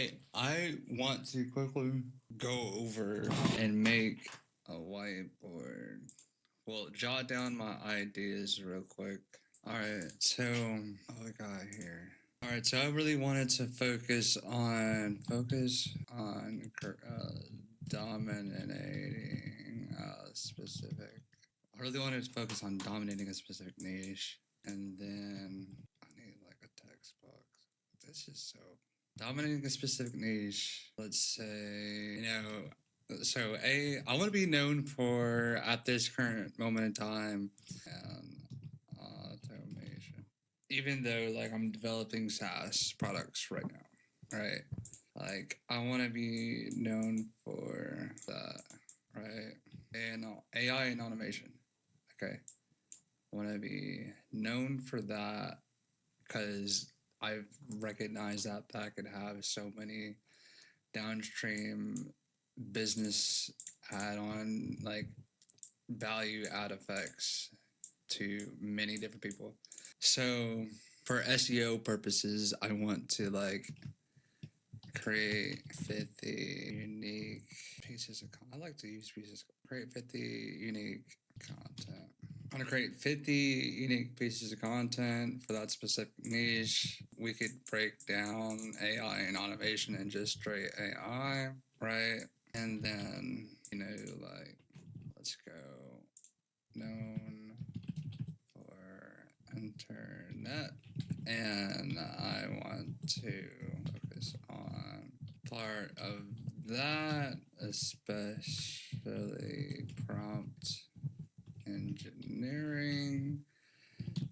Hey, I want to quickly go over and make a whiteboard. Well, jot down my ideas real quick. All right, so what we got here? All right, so I really wanted to focus on dominating a specific. I really wanted to focus on dominating a specific niche, and then I need like a text box. This is so dominating a specific niche. Let's say, so I want to be known for at this current moment in time and automation. Even though like I'm developing SaaS products right now, right? Like I want to be known for that, right? And AI and automation. Okay, I want to be known for that because I've recognized that could have so many downstream business add-on like value add effects to many different people. So for SEO purposes, I want to like create 50 unique pieces of content. I like to use pieces. Create 50 unique content. I'm going to create 50 unique pieces of content for that specific niche. We could break down AI and automation and just straight AI, right? And then, like, let's go known for internet. And I want to focus on part of that, especially prompt engineering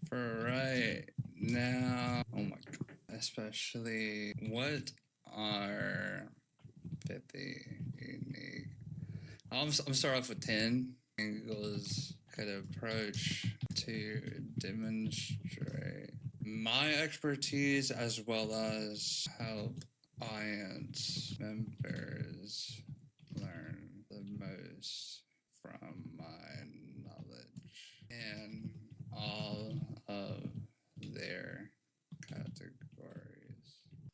for right now. Oh my god. Especially what are 50 unique? I'm start off with 10 angles could approach to demonstrate my expertise as well as help audience members learn the most from my knowledge in all of their categories.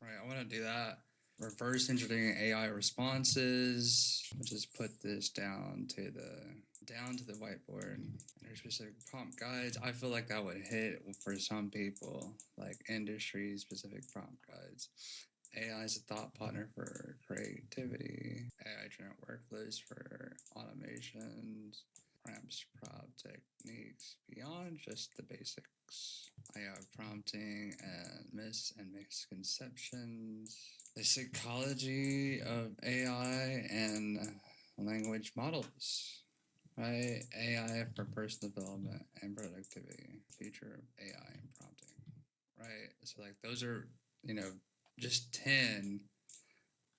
Right, I want to do that. Reverse engineering AI responses. I'll just put this down to the whiteboard. There's specific prompt guides. I feel like that would hit for some people, like industry specific prompt guides. AI is a thought partner for creativity. AI generate workflows for automations. Ramps prompt techniques beyond just the basics. AI prompting and myths and misconceptions. The psychology of AI and language models. Right? AI for personal development and productivity. Future of AI and prompting. Right? So like those are, just 10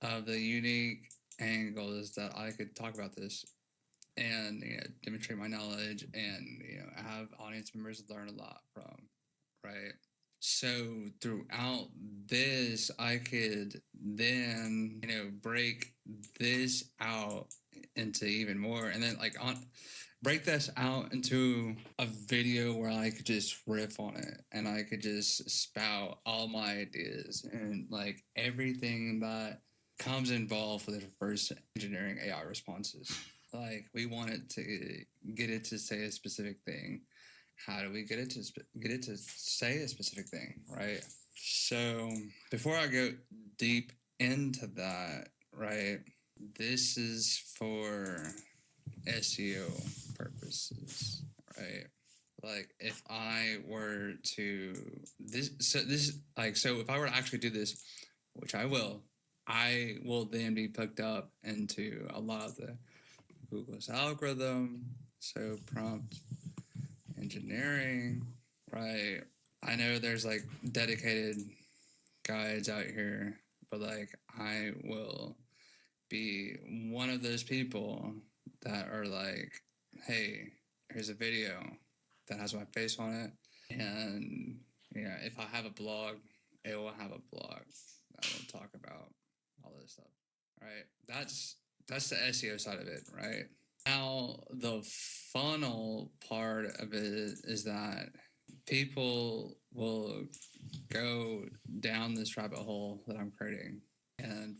of the unique angles that I could talk about this and demonstrate my knowledge and have audience members learn a lot from, right? So throughout this, I could then break this out into even more, and then break this out into a video where I could just riff on it and I could just spout all my ideas and like everything that comes involved with reverse engineering AI responses. Like we want it to get it to say a specific thing. How do we get it to say a specific thing, right? So before I go deep into that, right, this is for SEO purposes, right? Like if I were to so if I were to actually do this, which I will then be hooked up into a lot of the Google's algorithm. So prompt engineering, right? I know there's like dedicated guides out here, but like I will be one of those people that are like, hey, here's a video that has my face on it. And if I have a blog, it will have a blog that will talk about all this stuff. Right? That's the SEO side of it, right? Now the funnel part of it is that people will go down this rabbit hole that I'm creating. And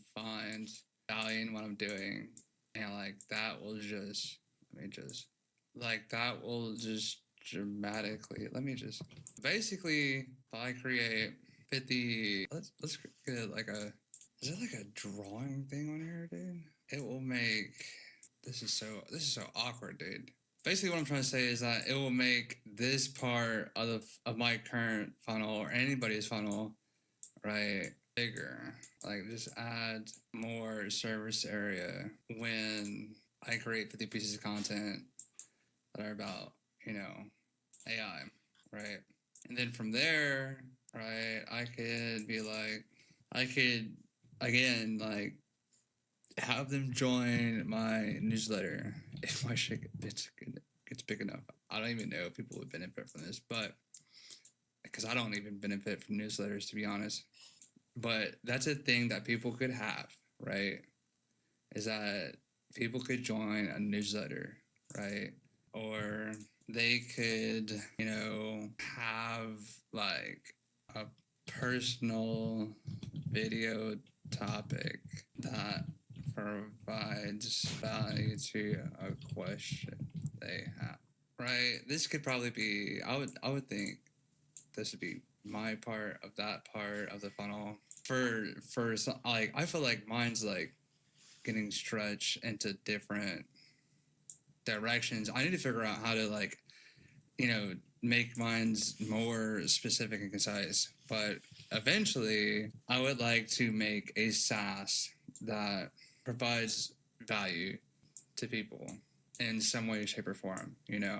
mind valuing what I'm doing, and like that will just let me just like that will just dramatically let me just basically if I create 50 let's get like a is it like a drawing thing on here, dude? It will make this is so awkward, dude. Basically what I'm trying to say is that it will make this part of my current funnel or anybody's funnel, right, bigger. Like just add more service area when I create 50 pieces of content that are about, you know, AI, right? And then from there, right, I could be like, I could again like have them join my newsletter if my shit gets big enough. I don't even know if people would benefit from this, but because I don't even benefit from newsletters, to be honest. But that's a thing that people could have, right? Is that people could join a newsletter, right? Or they could, you know, have like a personal video topic that provides value to a question they have, right? This could probably be, I would think this would be my part of that part of the funnel for some, like I feel like mine's like getting stretched into different directions. I need to figure out how to like, you know, make mine's more specific and concise. But eventually, I would like to make a SaaS that provides value to people in some way, shape, or form, you know,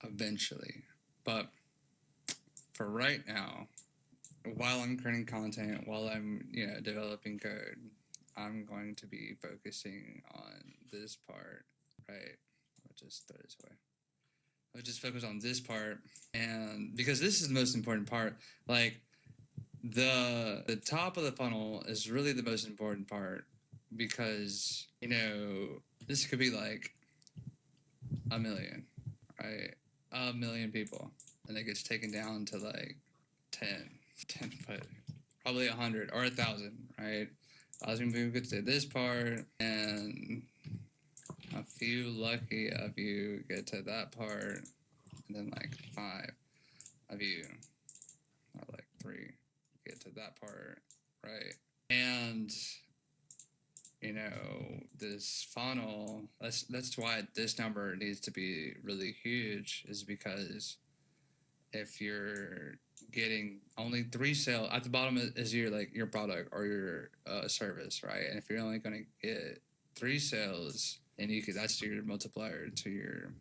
eventually. But for right now, while I'm creating content, while I'm, you know, developing code, I'm going to be focusing on this part, right? I'll just throw this away. I'll just focus on this part, and because this is the most important part, like the top of the funnel is really the most important part because, you know, this could be like a million, right? A million people, and it gets taken down to like 10, but probably 100 or 1,000, right? 1,000 people could say this part, and a few lucky of you get to that part, and then like 5 of you, or like 3, get to that part, right? And you know, this funnel, that's why this number needs to be really huge, is because if you're getting only 3 sales at the bottom is your like your product or your service, right? And if you're only going to get 3 sales, and you could that's your multiplier to your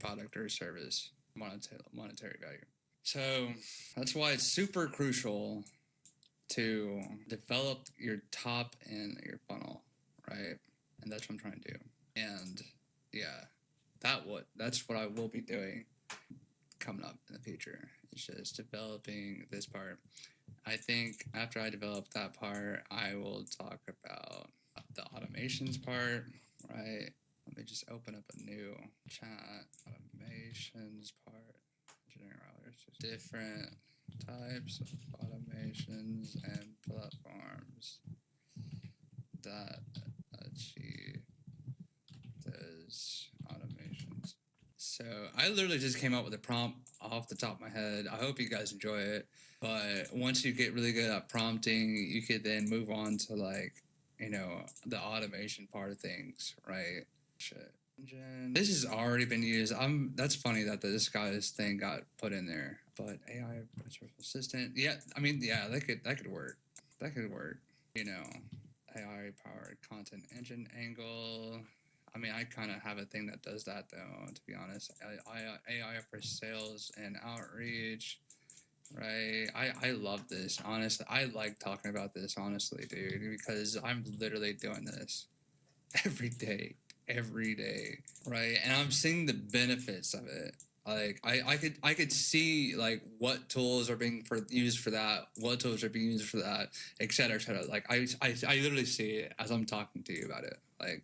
product or service monetary value. So that's why it's super crucial to develop your top end of your funnel, right? And that's what I'm trying to do. And yeah, that's what I will be doing coming up in the future. It's just developing this part. I think after I develop that part, I will talk about the automations part, right? Let me just open up a new chat. Automations part. Engineering routers. Different types of automations and platforms that achieve those automations. So I literally just came up with a prompt off the top of my head. I hope you guys enjoy it. But once you get really good at prompting, you could then move on to like, you know, the automation part of things, right? Shit. This has already been used. That's funny that this guy's thing got put in there. But AI virtual assistant, yeah, I mean, yeah, that could work. That could work. You know, AI powered content engine angle. I mean, I kind of have a thing that does that though. To be honest, AI for sales and outreach. Right. I love this. Honestly, I like talking about this, honestly, dude, because I'm literally doing this every day. Every day. Right. And I'm seeing the benefits of it. Like I could see like what tools are being used for that, what tools are being used for that, et cetera, et cetera. Like I literally see it as I'm talking to you about it. Like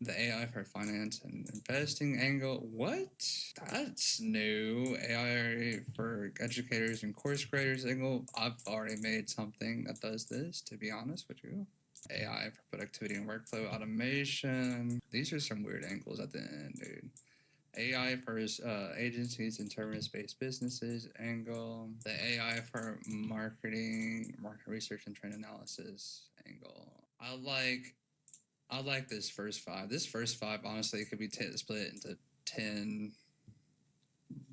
the AI for finance and investing angle. What? That's new. AI for educators and course creators angle. I've already made something that does this, to be honest with you. AI for productivity and workflow automation. These are some weird angles at the end, dude. AI for agencies and service-based businesses angle. The AI for marketing, market research, and trend analysis angle. I like this first five. This first five, honestly, it could be split into 10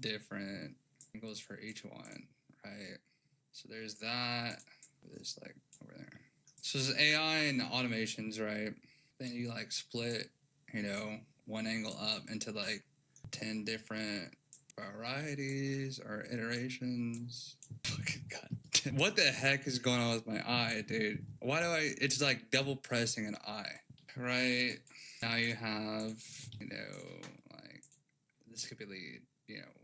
different angles for each one, right? So there's that. There's like over there. So there's AI and automations, right? Then you like split, one angle up into like 10 different varieties or iterations. Fucking God. What the heck is going on with my eye, dude? Why do it's like double pressing an eye, right? Now you have, like this could be lead,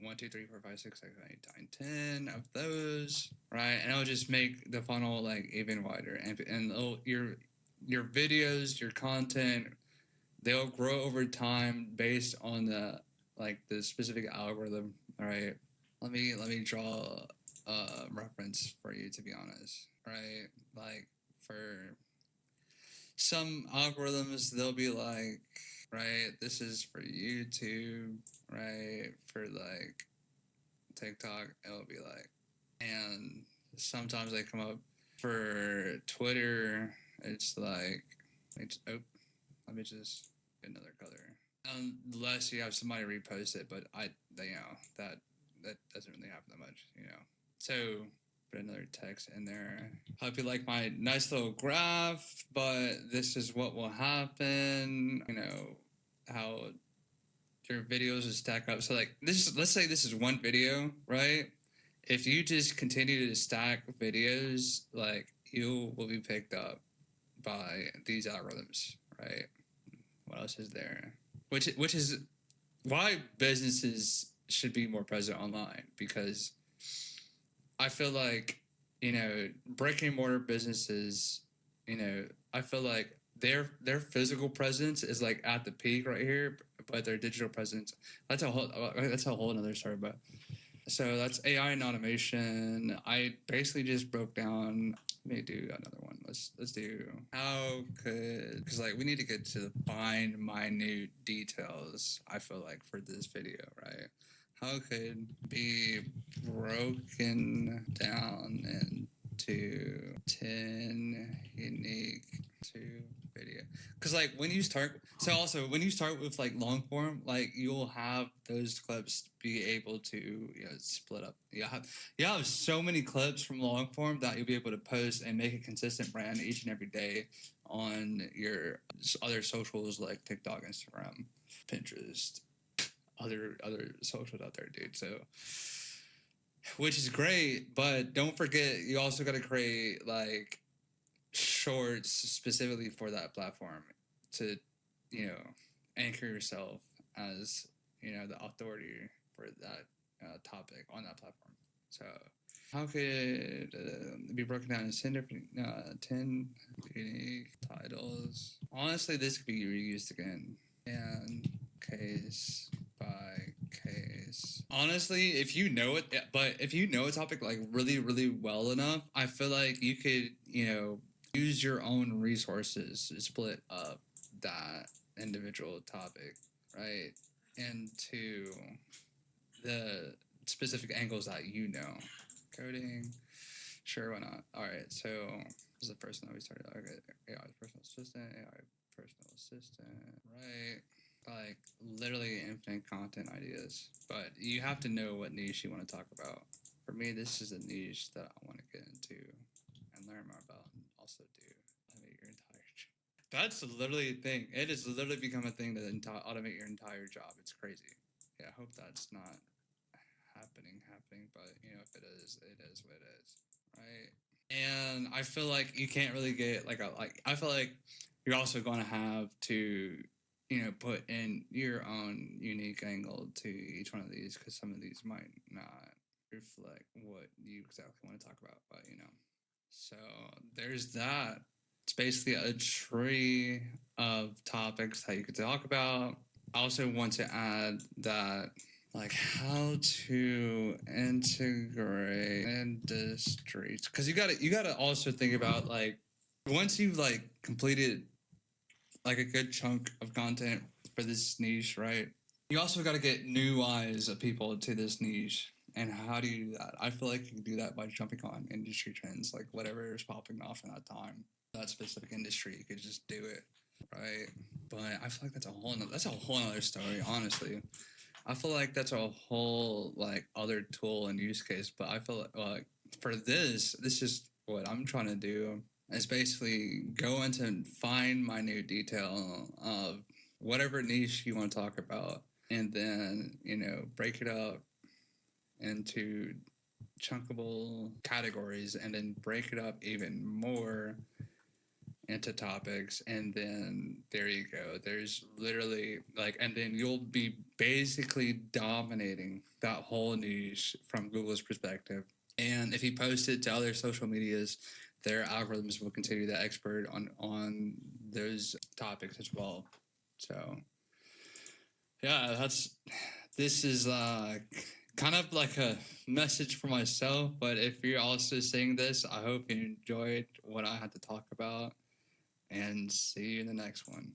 1, 2, 3, 4, 5, 6, 7, 8, 9, 10 of those, right? And it'll just make the funnel like even wider, and your videos, your content, they'll grow over time based on the specific algorithm. All right, let me draw a reference for you, to be honest, right? Like for some algorithms, they'll be like, right, this is for YouTube, right? For like TikTok, it'll be like, and sometimes they come up for Twitter. It's like, let me just get another color. Unless you have somebody repost it, but that doesn't really happen that much, So put another text in there. Hope you like my nice little graph, but this is what will happen. How your videos will stack up. So like let's say this is one video, right? If you just continue to stack videos, like you will be picked up by these algorithms, right? What else is there? Which is why businesses should be more present online, because I feel like, brick and mortar businesses, I feel like their physical presence is like at the peak right here, but their digital presence, that's a whole another story. But so that's AI and automation. I basically just broke down. Let me do another one. Let's do because like we need to get to the fine, minute details. I feel like for this video, right? How could be broken down into 10 unique to video? Because like when you start with like long form, like you'll have those clips be able to split up. You have so many clips from long form that you'll be able to post and make a consistent brand each and every day on your other socials like TikTok, Instagram, Pinterest, other socials out there, dude. So, which is great, but don't forget you also got to create like shorts specifically for that platform to anchor yourself as the authority for that topic on that platform. So how could it be broken down into 10 different 10 unique titles? Honestly, this could be reused again, and case by case. Honestly, if you know it, but if you know a topic like really, really well enough, I feel like you could, use your own resources to split up that individual topic, right, into the specific angles that coding. Sure, why not? All right, so this is the first one that we started. Okay, AI personal assistant, right? Like literally infinite content ideas, but you have to know what niche you want to talk about. For me, this is a niche that I want to get into and learn more about, and also do automate your entire job. That's literally a thing. It has literally become a thing to automate your entire job. It's crazy. Yeah, I hope that's not happening, but if it is what it is, right? And I feel like you can't really get I feel like you're also going to have to put in your own unique angle to each one of these, because some of these might not reflect what you exactly want to talk about, but so there's that. It's basically a tree of topics that you could talk about. I also want to add that like how to integrate industries, because you gotta also think about like once you've like completed like a good chunk of content for this niche, right? You also got to get new eyes of people to this niche. And how do you do that? I feel like you can do that by jumping on industry trends, like whatever is popping off in that time, that specific industry. You could just do it, right? But I feel like that's a whole other story, honestly. I feel like that's a whole like other tool and use case. But I feel like for this is what I'm trying to do is basically go into and find minute detail of whatever niche you want to talk about, and then break it up into chunkable categories, and then break it up even more into topics, and then there you go. There's literally like, and then you'll be basically dominating that whole niche from Google's perspective. And if you post it to other social medias, their algorithms will consider you the expert on those topics as well. So yeah, this is kind of like a message for myself. But if you're also seeing this, I hope you enjoyed what I had to talk about, and see you in the next one.